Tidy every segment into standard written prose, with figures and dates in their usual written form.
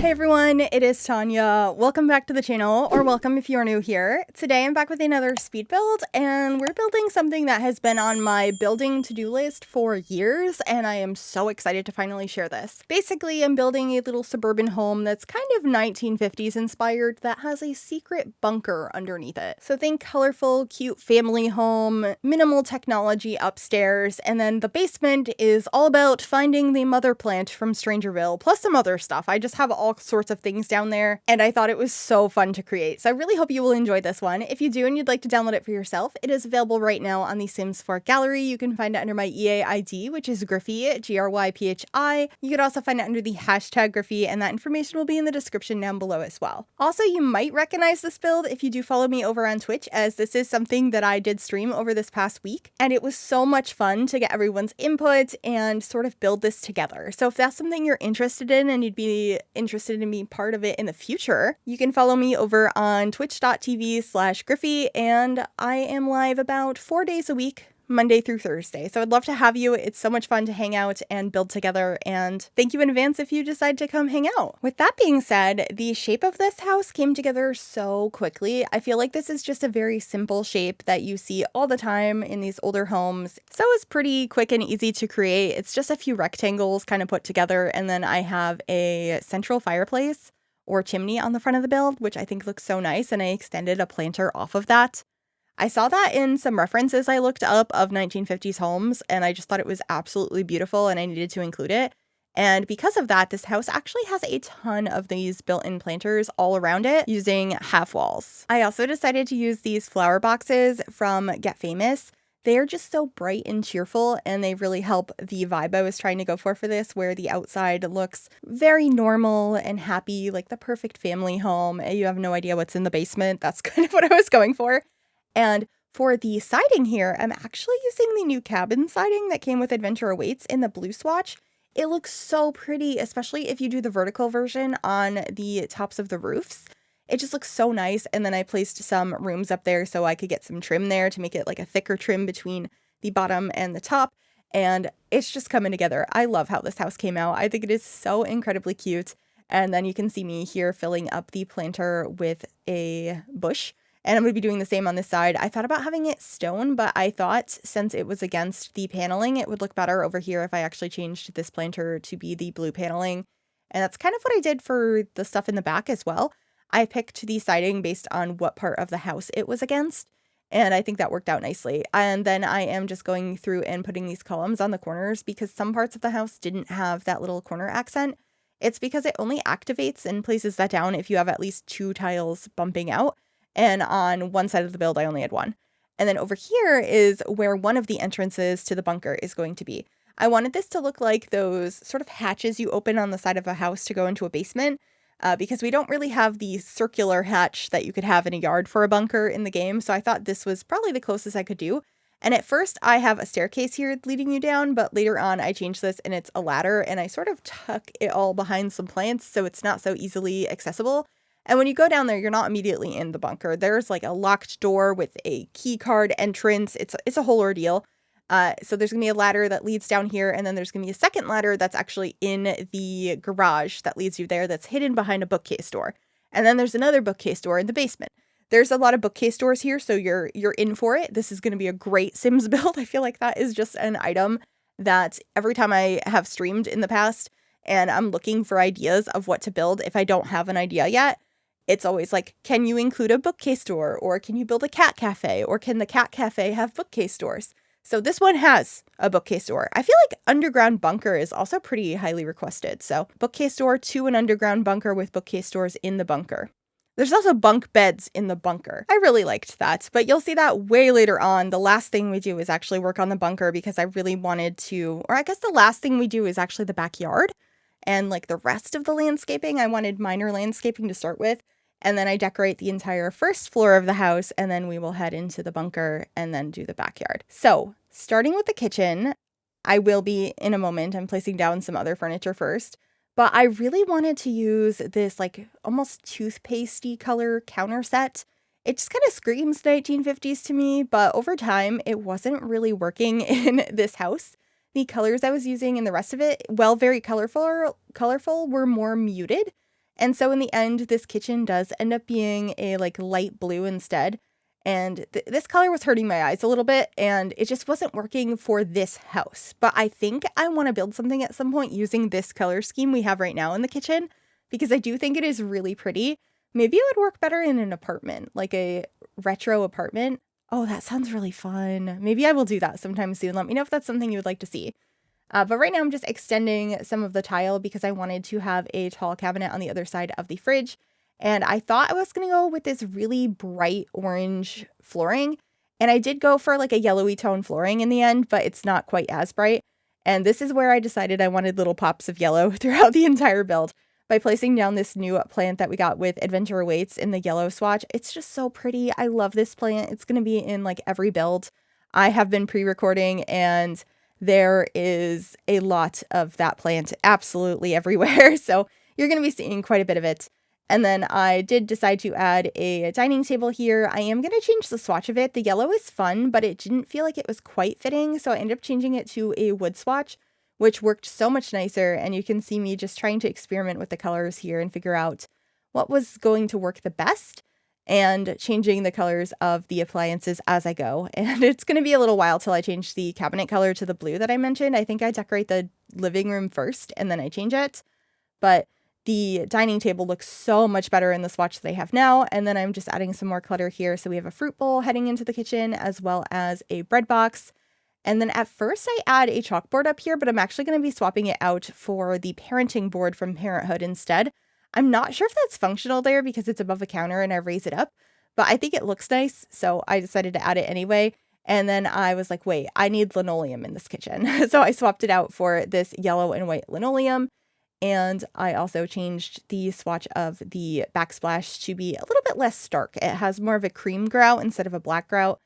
Hey everyone, it is Tanya. Welcome back to the channel, or welcome if you are new here. Today I'm back with another speed build, and we're building something that has been on my building to-do list for years, and I am so excited to finally share this. Basically, I'm building a little suburban home that's kind of 1950s inspired that has a secret bunker underneath it. So think colorful, cute family home, minimal technology upstairs, and then the basement is all about finding the mother plant from Strangerville, plus some other stuff. I just have all sorts of things down there, and I thought it was so fun to create. So I really hope you will enjoy this one. If you do and you'd like to download it for yourself, it is available right now on the Sims 4 gallery. You can find it under my EA ID, which is Gryphi, Gryphi. You could also find it under the hashtag Gryphi, and that information will be in the description down below as well. Also, you might recognize this build if you do follow me over on Twitch, as this is something that I did stream over this past week, and it was so much fun to get everyone's input and sort of build this together. So if that's something you're interested in and you'd be interested in being part of it in the future, you can follow me over on twitch.tv/Gryphi, and I am live about 4 days a week, Monday through Thursday. So I'd love to have you. It's so much fun to hang out and build together, and thank you in advance if you decide to come hang out. With that being said, the shape of this house came together so quickly. I feel like this is just a very simple shape that you see all the time in these older homes. So it's pretty quick and easy to create. It's just a few rectangles kind of put together, and then I have a central fireplace or chimney on the front of the build, which I think looks so nice, and I extended a planter off of that. I saw that in some references I looked up of 1950s homes, and I just thought it was absolutely beautiful and I needed to include it. And because of that, this house actually has a ton of these built-in planters all around it using half walls. I also decided to use these flower boxes from Get Famous. They are just so bright and cheerful, and they really help the vibe I was trying to go for this, where the outside looks very normal and happy, like the perfect family home. You have no idea what's in the basement. That's kind of what I was going for. And for the siding here, I'm actually using the new cabin siding that came with Adventure Awaits in the blue swatch. It looks so pretty, especially if you do the vertical version on the tops of the roofs. It just looks so nice. And then I placed some rooms up there so I could get some trim there to make it like a thicker trim between the bottom and the top. And it's just coming together. I love how this house came out. I think it is so incredibly cute. And then you can see me here filling up the planter with a bush. And I'm going to be doing the same on this side. I thought about having it stone, but I thought since it was against the paneling, it would look better over here if I actually changed this planter to be the blue paneling. And that's kind of what I did for the stuff in the back as well. I picked the siding based on what part of the house it was against, and I think that worked out nicely. And then I am just going through and putting these columns on the corners because some parts of the house didn't have that little corner accent. It's because it only activates and places that down if you have at least 2 tiles bumping out. And on one side of the build, I only had 1. And then over here is where one of the entrances to the bunker is going to be. I wanted this to look like those sort of hatches you open on the side of a house to go into a basement, because we don't really have the circular hatch that you could have in a yard for a bunker in the game. So I thought this was probably the closest I could do. And at first I have a staircase here leading you down, but later on I changed this and it's a ladder, and I sort of tuck it all behind some plants so it's not so easily accessible. And when you go down there, you're not immediately in the bunker. There's like a locked door with a key card entrance. It's a whole ordeal. So there's going to be a ladder that leads down here, and then there's going to be a second ladder that's actually in the garage that leads you there that's hidden behind a bookcase door. And then there's another bookcase door in the basement. There's a lot of bookcase doors here, so you're in for it. This is going to be a great Sims build. I feel like that is just an item that every time I have streamed in the past and I'm looking for ideas of what to build, if I don't have an idea yet, it's always like, can you include a bookcase door? Or can you build a cat cafe? Or can the cat cafe have bookcase doors? So this one has a bookcase door. I feel like underground bunker is also pretty highly requested. So bookcase door to an underground bunker with bookcase doors in the bunker. There's also bunk beds in the bunker. I really liked that, but you'll see that way later on. The last thing we do is actually work on the bunker because I really wanted to, or I guess the last thing we do is actually the backyard. And like the rest of the landscaping, I wanted minor landscaping to start with. And then I decorate the entire first floor of the house, and then we will head into the bunker and then do the backyard. So starting with the kitchen, I will be in a moment. I'm placing down some other furniture first, but I really wanted to use this like almost toothpastey color counter set. It just kind of screams 1950s to me, but over time it wasn't really working in this house. The colors I was using in the rest of it, while very colorful, were more muted. And so in the end, this kitchen does end up being a like light blue instead. And this color was hurting my eyes a little bit, and it just wasn't working for this house. But I think I want to build something at some point using this color scheme we have right now in the kitchen, because I do think it is really pretty. Maybe it would work better in an apartment, like a retro apartment. Oh, that sounds really fun. Maybe I will do that sometime soon. Let me know if that's something you would like to see. But right now I'm just extending some of the tile because I wanted to have a tall cabinet on the other side of the fridge. And I thought I was going to go with this really bright orange flooring. And I did go for like a yellowy tone flooring in the end, but it's not quite as bright. And this is where I decided I wanted little pops of yellow throughout the entire build by placing down this new plant that we got with Adventure Awaits in the yellow swatch. It's just so pretty. I love this plant. It's going to be in like every build. I have been pre-recording and there is a lot of that plant absolutely everywhere. So you're going to be seeing quite a bit of it. And then I did decide to add a dining table here. I am going to change the swatch of it. The yellow is fun, but it didn't feel like it was quite fitting. So I ended up changing it to a wood swatch, which worked so much nicer. And you can see me just trying to experiment with the colors here and figure out what was going to work the best and changing the colors of the appliances as I go. And it's going to be a little while till I change the cabinet color to the blue that I mentioned. I think I decorate the living room first and then I change it. But the dining table looks so much better in the swatch they have now. And then I'm just adding some more clutter here. So we have a fruit bowl heading into the kitchen as well as a bread box. And then at first I add a chalkboard up here, but I'm actually going to be swapping it out for the parenting board from Parenthood instead. I'm not sure if that's functional there because it's above a counter and I raise it up, but I think it looks nice. So I decided to add it anyway. And then I was like, wait, I need linoleum in this kitchen. So I swapped it out for this yellow and white linoleum. And I also changed the swatch of the backsplash to be a little bit less stark. It has more of a cream grout instead of a black grout.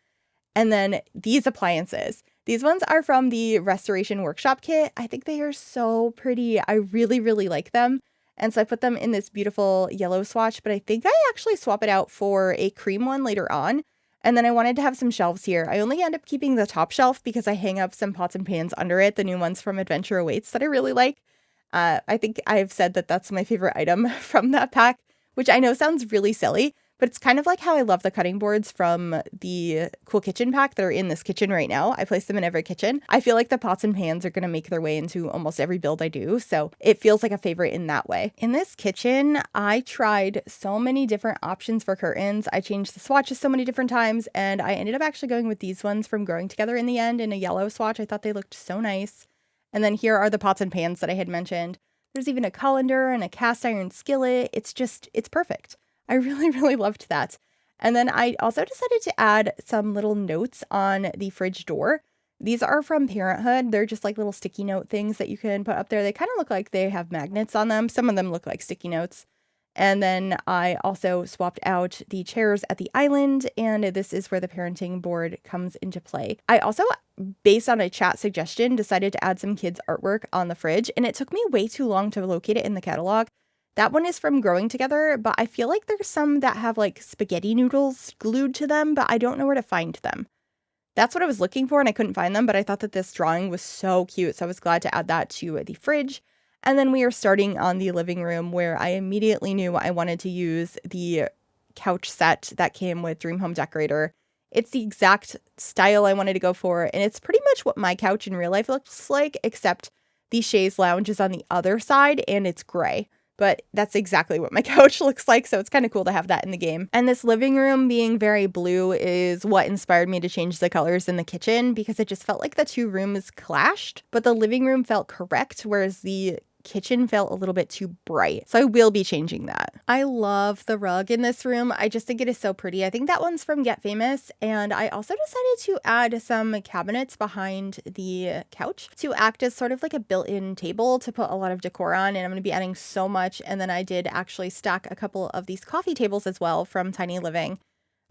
And then these appliances. These ones are from the Restoration Workshop kit. I think they are so pretty. I really, really like them. And so I put them in this beautiful yellow swatch, but I think I actually swap it out for a cream one later on. And then I wanted to have some shelves here. I only end up keeping the top shelf because I hang up some pots and pans under it, the new ones from Adventure Awaits that I really like. I think I've said that that's my favorite item from that pack, which I know sounds really silly, but it's kind of like how I love the cutting boards from the Cool Kitchen pack that are in this kitchen right now. I place them in every kitchen. I feel like the pots and pans are going to make their way into almost every build I do, so it feels like a favorite in that way. In this kitchen, I tried so many different options for curtains. I changed the swatches so many different times, and I ended up actually going with these ones from Growing Together in the end in a yellow swatch. I thought they looked so nice. And then here are the pots and pans that I had mentioned. There's even a colander and a cast iron skillet. It's perfect. I really, really loved that. And then I also decided to add some little notes on the fridge door. These are from Parenthood. They're just like little sticky note things that you can put up there. They kind of look like they have magnets on them. Some of them look like sticky notes. And then I also swapped out the chairs at the island, and this is where the parenting board comes into play. I also, based on a chat suggestion, decided to add some kids' artwork on the fridge, and it took me way too long to locate it in the catalog. That one is from Growing Together, but I feel like there's some that have like spaghetti noodles glued to them, but I don't know where to find them. That's what I was looking for, and I couldn't find them, but I thought that this drawing was so cute, so I was glad to add that to the fridge. And then we are starting on the living room, where I immediately knew I wanted to use the couch set that came with Dream Home Decorator. It's the exact style I wanted to go for, and it's pretty much what my couch in real life looks like, except the chaise lounge is on the other side, and it's gray. But that's exactly what my couch looks like, so it's kind of cool to have that in the game. And this living room being very blue is what inspired me to change the colors in the kitchen, because it just felt like the two rooms clashed, but the living room felt correct, whereas the kitchen felt a little bit too bright. So I will be changing that. I love the rug in this room. I just think it is so pretty. I think that one's from Get Famous. And I also decided to add some cabinets behind the couch to act as sort of like a built-in table to put a lot of decor on. And I'm going to be adding so much. And then I did actually stack a couple of these coffee tables as well from Tiny Living.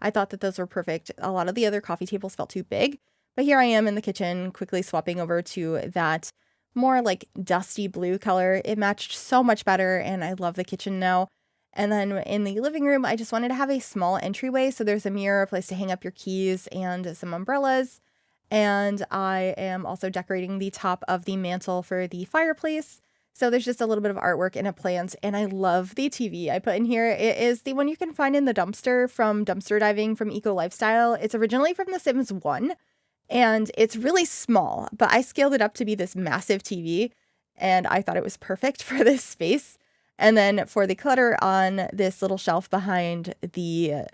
I thought that those were perfect. A lot of the other coffee tables felt too big. But here I am in the kitchen, quickly swapping over to that more like dusty blue color. It matched so much better, and I love the kitchen now. And then in the living room, I just wanted to have a small entryway. So there's a mirror, a place to hang up your keys, and some umbrellas. And I am also decorating the top of the mantle for the fireplace. So there's just a little bit of artwork and a plant, and I love the TV I put in here. It is the one you can find in the dumpster from Dumpster Diving from Eco Lifestyle. It's originally from The Sims 1, and it's really small, but I scaled it up to be this massive TV, and I thought it was perfect for this space. And then for the clutter on this little shelf behind the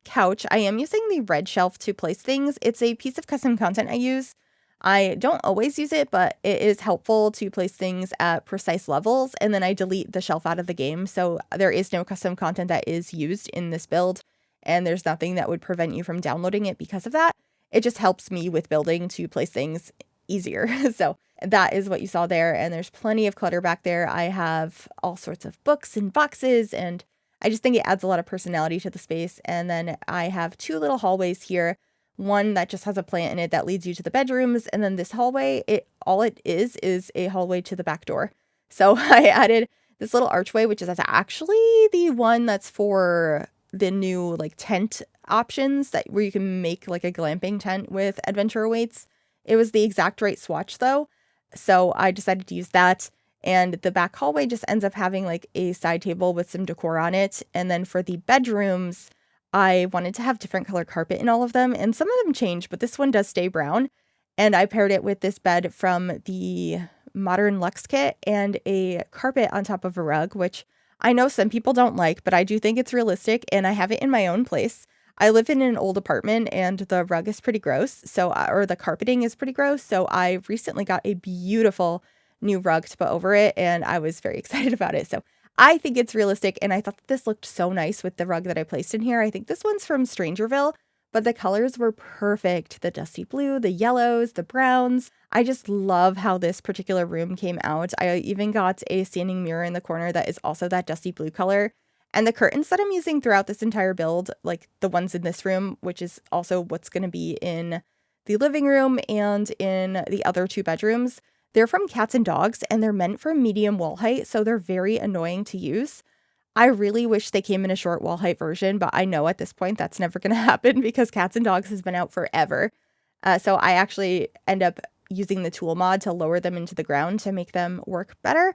couch, I am using the red shelf to place things. It's a piece of custom content I use. I don't always use it, but it is helpful to place things at precise levels, and then I delete the shelf out of the game, so there is no custom content that is used in this build, and there's nothing that would prevent you from downloading it because of that. It just helps me with building to place things easier. So that is what you saw there, and there's plenty of clutter back there. I have all sorts of books and boxes, and I just think it adds a lot of personality to the space. And then I have two little hallways here. One that just has a plant in it that leads you to the bedrooms, and then this hallway, all it is a hallway to the back door. So I added this little archway, which is actually the one that's for the new like tent options where you can make like a glamping tent with Adventure Awaits. It was the exact right swatch though, so I decided to use that. And the back hallway just ends up having like a side table with some decor on it. And then for the bedrooms, I wanted to have different color carpet in all of them, and some of them change, but this one does stay brown. And I paired it with this bed from the Modern Luxe kit and a carpet on top of a rug, which I know some people don't like, but I do think it's realistic, and I have it in my own place. I live in an old apartment, and the rug is pretty gross, or the carpeting is pretty gross, so I recently got a beautiful new rug to put over it, and I was very excited about it. So I think it's realistic, and I thought that this looked so nice with the rug that I placed in here. I think this one's from Strangerville, but the colors were perfect. The dusty blue, the yellows, the browns. I just love how this particular room came out. I even got a standing mirror in the corner that is also that dusty blue color. And the curtains that I'm using throughout this entire build, like the ones in this room, which is also what's going to be in the living room and in the other two bedrooms, they're from Cats and Dogs, and they're meant for medium wall height, so they're very annoying to use. I really wish they came in a short wall height version, but I know at this point that's never going to happen because Cats and Dogs has been out forever. So I actually end up using the tool mod to lower them into the ground to make them work better.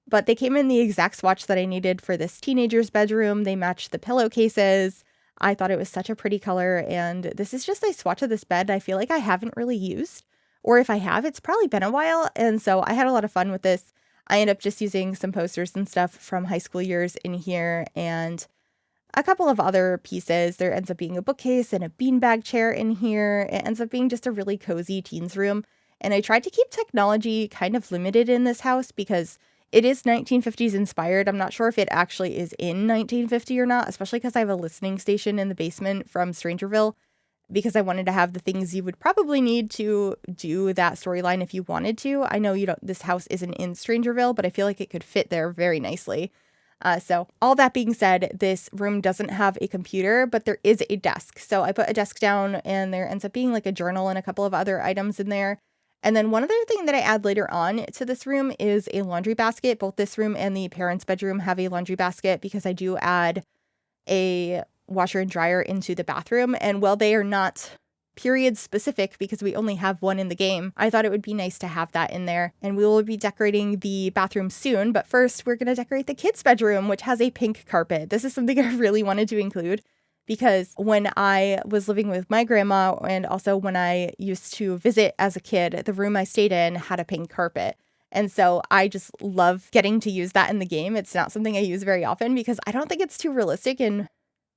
But they came in the exact swatch that I needed for this teenager's bedroom. They matched the pillowcases. I thought it was such a pretty color, and this is just a swatch of this bed I feel like I haven't really used. Or if I have, it's probably been a while, and so I had a lot of fun with this. I end up just using some posters and stuff from high school years in here, and a couple of other pieces. There ends up being a bookcase and a beanbag chair in here. It ends up being just a really cozy teens room, and I tried to keep technology kind of limited in this house because it is 1950s inspired. I'm not sure if it actually is in 1950 or not, especially because I have a listening station in the basement from Strangerville, because I wanted to have the things you would probably need to do that storyline if you wanted to. I know this house isn't in Strangerville, but I feel like it could fit there very nicely. So all that being said, this room doesn't have a computer, but there is a desk. So I put a desk down, and there ends up being like a journal and a couple of other items in there. And then one other thing that I add later on to this room is a laundry basket. Both this room and the parents' bedroom have a laundry basket because I do add a washer and dryer into the bathroom. And while they are not period specific because we only have one in the game, I thought it would be nice to have that in there. And we will be decorating the bathroom soon, but first we're going to decorate the kids' bedroom, which has a pink carpet. This is something I really wanted to include because when I was living with my grandma, and also when I used to visit as a kid, the room I stayed in had a pink carpet. And so I just love getting to use that in the game. It's not something I use very often because I don't think it's too realistic in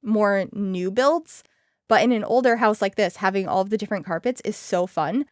more new builds. But in an older house like this, having all of the different carpets is so fun.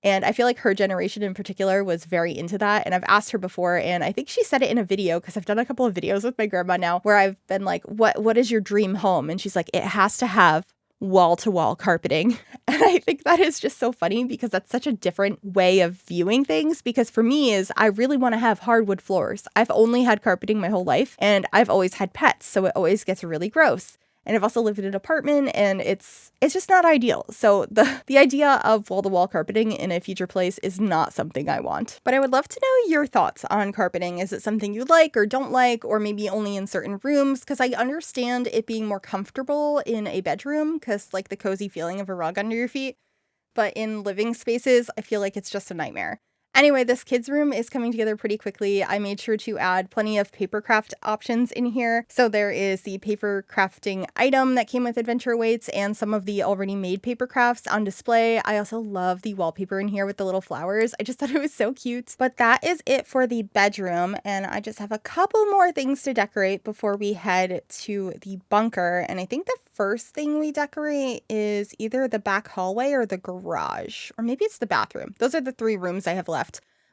And I feel like her generation in particular was very into that. And I've asked her before, and I think she said it in a video because I've done a couple of videos with my grandma now where I've been like, what is your dream home? And she's like, it has to have wall-to-wall carpeting. And I think that is just so funny because that's such a different way of viewing things. Because for me is I really want to have hardwood floors. I've only had carpeting my whole life, and I've always had pets, so it always gets really gross. And I've also lived in an apartment, and it's just not ideal. So the idea of wall-to-wall carpeting in a future place is not something I want. But I would love to know your thoughts on carpeting. Is it something you like or don't like, or maybe only in certain rooms? Because I understand it being more comfortable in a bedroom, because like the cozy feeling of a rug under your feet. But in living spaces, I feel like it's just a nightmare. Anyway, this kids' room is coming together pretty quickly. I made sure to add plenty of paper craft options in here. So there is the paper crafting item that came with adventure weights and some of the already made paper crafts on display. I also love the wallpaper in here with the little flowers. I just thought it was so cute. But that is it for the bedroom, and I just have a couple more things to decorate before we head to the bunker. And I think the first thing we decorate is either the back hallway or the garage, or maybe it's the bathroom. Those are the 3 rooms I have left.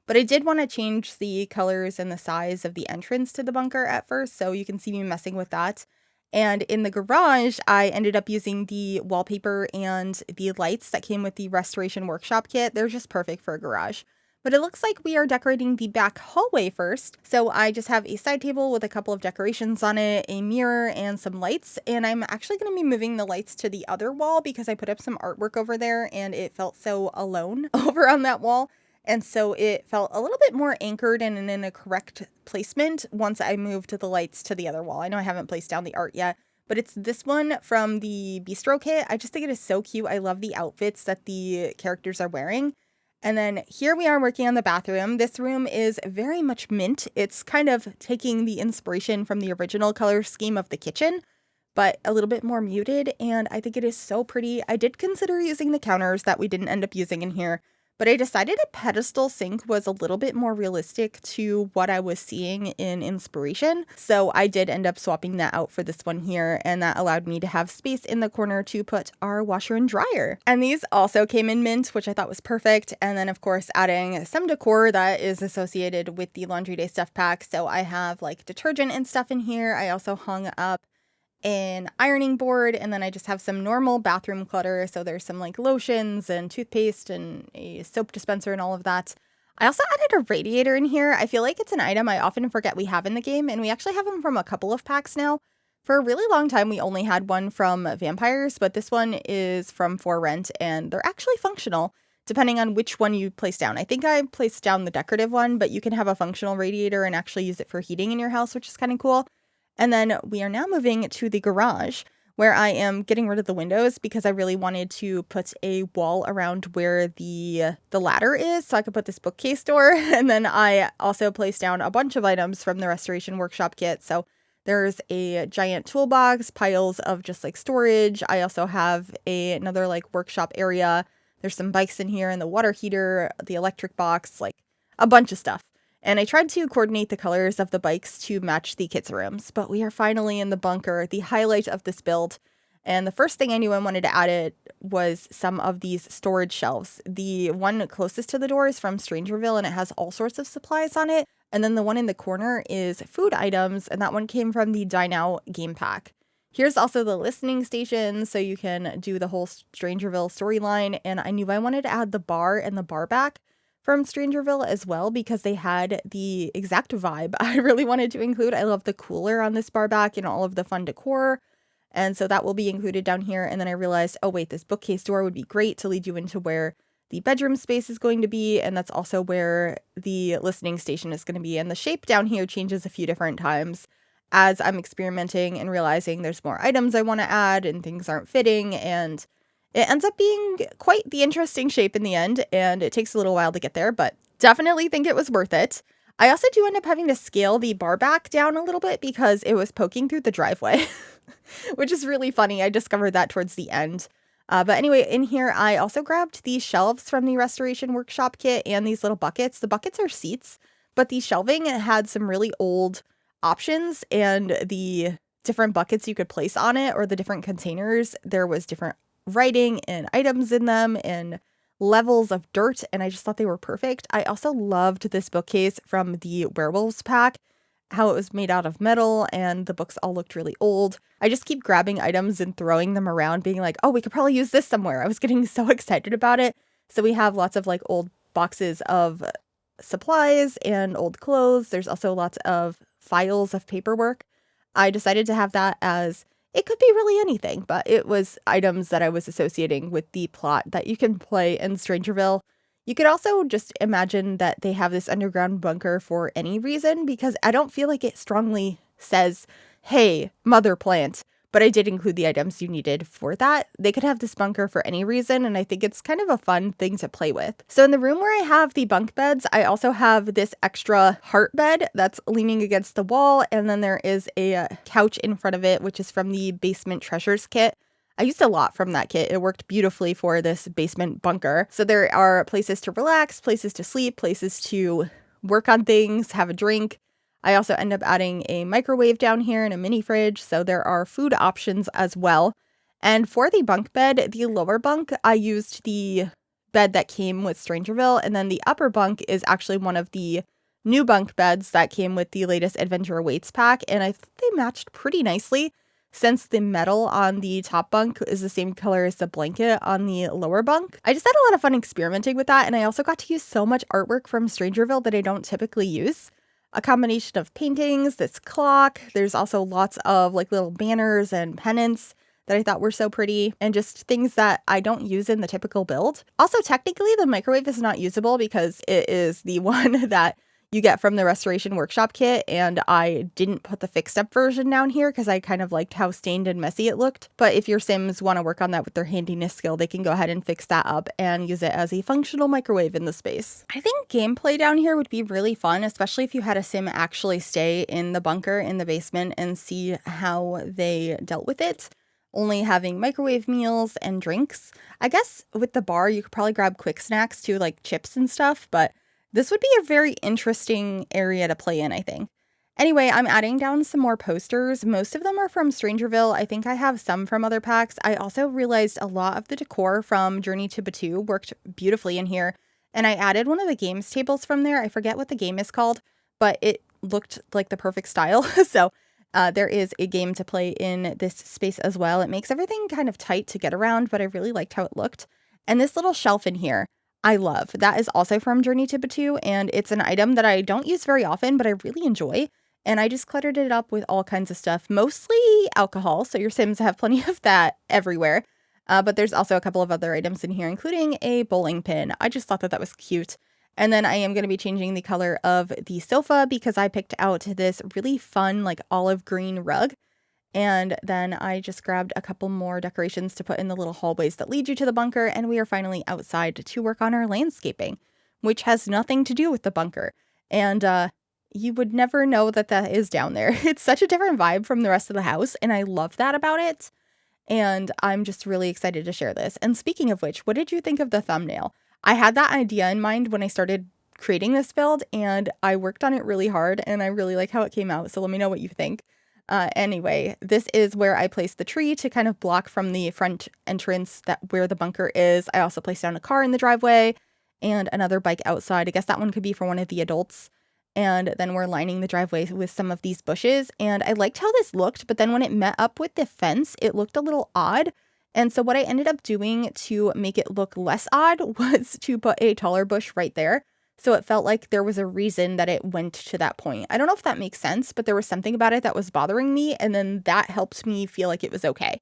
But I did want to change the colors and the size of the entrance to the bunker at first, so you can see me messing with that. And in the garage, I ended up using the wallpaper and the lights that came with the restoration workshop kit. They're just perfect for a garage. But it looks like we are decorating the back hallway first. So I just have a side table with a couple of decorations on it, a mirror, and some lights. And I'm actually going to be moving the lights to the other wall because I put up some artwork over there and it felt so alone over on that wall. And so it felt a little bit more anchored and in a correct placement once I moved the lights to the other wall. I know I haven't placed down the art yet, but it's this one from the Bistro kit. I just think it is so cute. I love the outfits that the characters are wearing. And then here we are working on the bathroom. This room is very much mint. It's kind of taking the inspiration from the original color scheme of the kitchen, but a little bit more muted. And I think it is so pretty. I did consider using the counters that we didn't end up using in here, but I decided a pedestal sink was a little bit more realistic to what I was seeing in inspiration. So I did end up swapping that out for this one here, and that allowed me to have space in the corner to put our washer and dryer. And these also came in mint, which I thought was perfect. And then of course adding some decor that is associated with the Laundry Day stuff pack. So I have like detergent and stuff in here. I also hung up an ironing board, and then I just have some normal bathroom clutter. So there's some like lotions and toothpaste and a soap dispenser and all of that. I also added a radiator in here. I feel like it's an item I often forget we have in the game, and we actually have them from a couple of packs now. For a really long time, we only had one from vampires, but this one is from For Rent, and they're actually functional depending on which one you place down. I think I placed down the decorative one, but you can have a functional radiator and actually use it for heating in your house, which is kind of cool. And then we are now moving to the garage, where I am getting rid of the windows because I really wanted to put a wall around where the ladder is so I could put this bookcase door. And then I also placed down a bunch of items from the restoration workshop kit. So there's a giant toolbox, piles of just like storage. I also have another like workshop area. There's some bikes in here and the water heater, the electric box, like a bunch of stuff. And I tried to coordinate the colors of the bikes to match the kids' rooms, but we are finally in the bunker, the highlight of this build. And the first thing I knew I wanted to add it was some of these storage shelves. The one closest to the door is from Strangerville, and it has all sorts of supplies on it. And then the one in the corner is food items, and that one came from the Dine Out game pack. Here's also the listening station, so you can do the whole Strangerville storyline. And I knew I wanted to add the bar and the bar back from Strangerville as well because they had the exact vibe I really wanted to include. I love the cooler on this bar back and all of the fun decor. And so that will be included down here. And then I realized, oh wait, this bookcase door would be great to lead you into where the bedroom space is going to be. And that's also where the listening station is going to be. And the shape down here changes a few different times as I'm experimenting and realizing there's more items I want to add and things aren't fitting. And it ends up being quite the interesting shape in the end, and it takes a little while to get there, but definitely think it was worth it. I also do end up having to scale the bar back down a little bit because it was poking through the driveway, which is really funny. I discovered that towards the end. But anyway, in here, I also grabbed these shelves from the Restoration Workshop kit and these little buckets. The buckets are seats, but the shelving had some really old options, and the different buckets you could place on it or the different containers, there was different writing and items in them and levels of dirt, and I just thought they were perfect. I also loved this bookcase from the Werewolves pack, how it was made out of metal and the books all looked really old. I just keep grabbing items and throwing them around being like, oh, we could probably use this somewhere. I was getting so excited about it. So we have lots of like old boxes of supplies and old clothes. There's also lots of files of paperwork. I decided to have that as it could be really anything, but it was items that I was associating with the plot that you can play in Strangerville. You could also just imagine that they have this underground bunker for any reason, because I don't feel like it strongly says, hey, mother plant, but I did include the items you needed for that. They could have this bunker for any reason, and I think it's kind of a fun thing to play with. So in the room where I have the bunk beds, I also have this extra heart bed that's leaning against the wall, and then there is a couch in front of it, which is from the Basement Treasures kit. I used a lot from that kit. It worked beautifully for this basement bunker. So there are places to relax, places to sleep, places to work on things, have a drink. I also end up adding a microwave down here and a mini fridge, so there are food options as well. And for the bunk bed, the lower bunk, I used the bed that came with Strangerville, and then the upper bunk is actually one of the new bunk beds that came with the latest Adventure Awaits pack, and I think they matched pretty nicely since the metal on the top bunk is the same color as the blanket on the lower bunk. I just had a lot of fun experimenting with that, and I also got to use so much artwork from Strangerville that I don't typically use. A combination of paintings, this clock, there's also lots of like little banners and pennants that I thought were so pretty, and just things that I don't use in the typical build. Also, technically, the microwave is not usable because it is the one that you get from the Restoration Workshop kit, and I didn't put the fixed up version down here because I kind of liked how stained and messy it looked. But if your Sims want to work on that with their handiness skill, they can go ahead and fix that up and use it as a functional microwave in the space. I think gameplay down here would be really fun, especially if you had a Sim actually stay in the bunker in the basement and see how they dealt with it. Only having microwave meals and drinks. I guess with the bar, you could probably grab quick snacks too, like chips and stuff, but this would be a very interesting area to play in, I think. Anyway, I'm adding down some more posters. Most of them are from Strangerville. I think I have some from other packs. I also realized a lot of the decor from Journey to Batu worked beautifully in here. And I added one of the games tables from there. I forget what the game is called, but it looked like the perfect style. So there is a game to play in this space as well. It makes everything kind of tight to get around, but I really liked how it looked. And this little shelf in here, I love. That is also from Journey to Batu, and it's an item that I don't use very often, but I really enjoy. And I just cluttered it up with all kinds of stuff, mostly alcohol, so your Sims have plenty of that everywhere. But there's also a couple of other items in here, including a bowling pin. I just thought that that was cute. And then I am going to be changing the color of the sofa because I picked out this really fun, like olive green rug. And then I just grabbed a couple more decorations to put in the little hallways that lead you to the bunker, and we are finally outside to work on our landscaping, which has nothing to do with the bunker. And you would never know that that is down there. It's such a different vibe from the rest of the house, and I love that about it. And I'm just really excited to share this. And speaking of which, what did you think of the thumbnail? I had that idea in mind when I started creating this build, and I worked on it really hard, and I really like how it came out, so let me know what you think. Anyway, this is where I placed the tree to kind of block from the front entrance that where the bunker is. I also placed down a car in the driveway and another bike outside. I guess that one could be for one of the adults. And then we're lining the driveway with some of these bushes. And I liked how this looked, but then when it met up with the fence, it looked a little odd. And so what I ended up doing to make it look less odd was to put a taller bush right there. So it felt like there was a reason that it went to that point. I don't know if that makes sense, but there was something about it that was bothering me, and then that helped me feel like it was okay.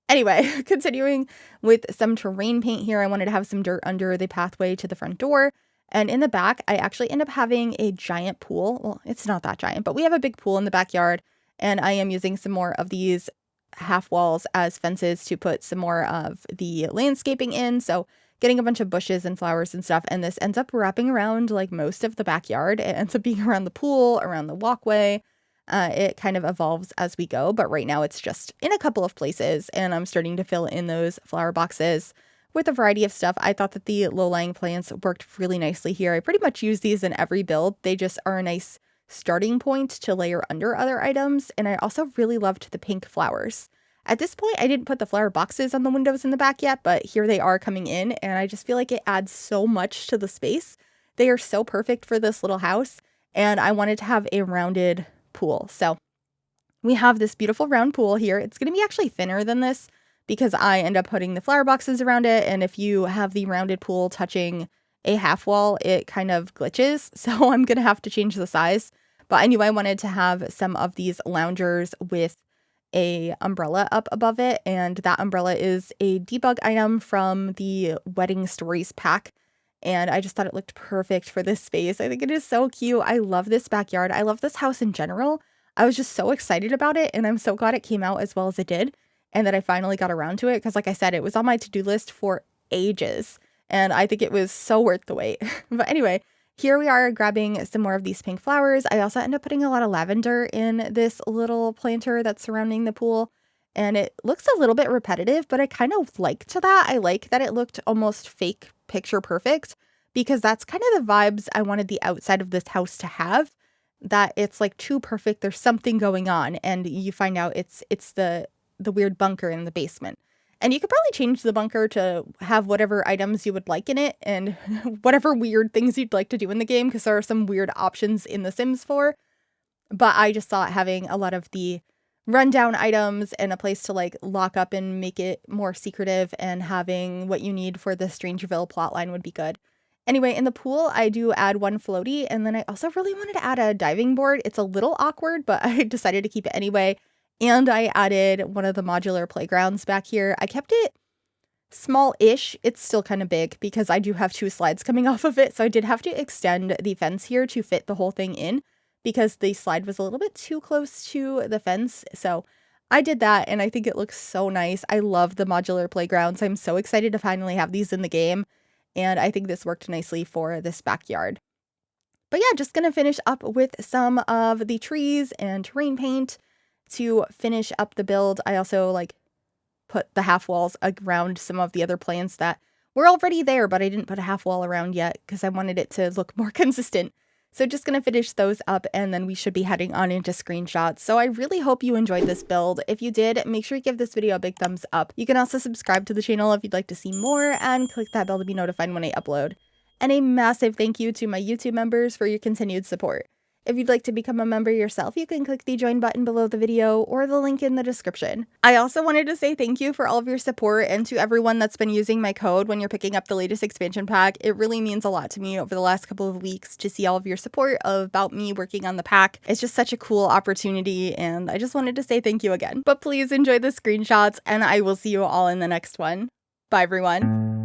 Anyway, continuing with some terrain paint here, I wanted to have some dirt under the pathway to the front door. And in the back, I actually end up having a giant pool. Well, it's not that giant, but we have a big pool in the backyard, and I am using some more of these half walls as fences to put some more of the landscaping in. So getting a bunch of bushes and flowers and stuff, and this ends up wrapping around like most of the backyard. It ends up being around the pool, around the walkway. It kind of evolves as we go, but right now it's just in a couple of places, and I'm starting to fill in those flower boxes with a variety of stuff. I thought that the low-lying plants worked really nicely here. I pretty much use these in every build. They just are a nice starting point to layer under other items, and I also really loved the pink flowers. At this point, I didn't put the flower boxes on the windows in the back yet, but here they are coming in, and I just feel like it adds so much to the space. They are so perfect for this little house, and I wanted to have a rounded pool. So we have this beautiful round pool here. It's going to be actually thinner than this because I end up putting the flower boxes around it, and if you have the rounded pool touching a half wall, it kind of glitches, so I'm going to have to change the size. But I knew I wanted to have some of these loungers with a umbrella up above it, and that umbrella is a debug item from the Wedding Stories pack, and I just thought it looked perfect for this space. I think it is so cute. I love this backyard. I love this house in general. I was just so excited about it, and I'm so glad it came out as well as it did, and that I finally got around to it, because like I said, it was on my to-do list for ages, and I think it was so worth the wait. But anyway, here we are grabbing some more of these pink flowers. I also ended up putting a lot of lavender in this little planter that's surrounding the pool, and it looks a little bit repetitive, but I kind of liked that. I like that it looked almost fake picture perfect, because that's kind of the vibes I wanted the outside of this house to have, that it's like too perfect. There's something going on, and you find out it's the weird bunker in the basement. And you could probably change the bunker to have whatever items you would like in it and whatever weird things you'd like to do in the game, because there are some weird options in The Sims 4. But I just thought having a lot of the rundown items and a place to like lock up and make it more secretive, and having what you need for the Strangerville plotline would be good. Anyway, in the pool, I do add one floaty, and then I also really wanted to add a diving board. It's a little awkward, but I decided to keep it anyway. And I added one of the modular playgrounds back here. I kept it small-ish. It's still kind of big because I do have 2 slides coming off of it. So I did have to extend the fence here to fit the whole thing in, because the slide was a little bit too close to the fence. So I did that, and I think it looks so nice. I love the modular playgrounds. I'm so excited to finally have these in the game, and I think this worked nicely for this backyard. But yeah, just gonna finish up with some of the trees and terrain paint to finish up the build. I also like put the half walls around some of the other plants that were already there, but I didn't put a half wall around yet because I wanted it to look more consistent. So just gonna finish those up, and then we should be heading on into screenshots. So I really hope you enjoyed this build. If you did, make sure you give this video a big thumbs up. You can also subscribe to the channel if you'd like to see more, and click that bell to be notified when I upload. And a massive thank you to my YouTube members for your continued support. If you'd like to become a member yourself, you can click the join button below the video or the link in the description. I also wanted to say thank you for all of your support, and to everyone that's been using my code when you're picking up the latest expansion pack. It really means a lot to me over the last couple of weeks to see all of your support about me working on the pack. It's just such a cool opportunity, and I just wanted to say thank you again. But please enjoy the screenshots, and I will see you all in the next one. Bye everyone.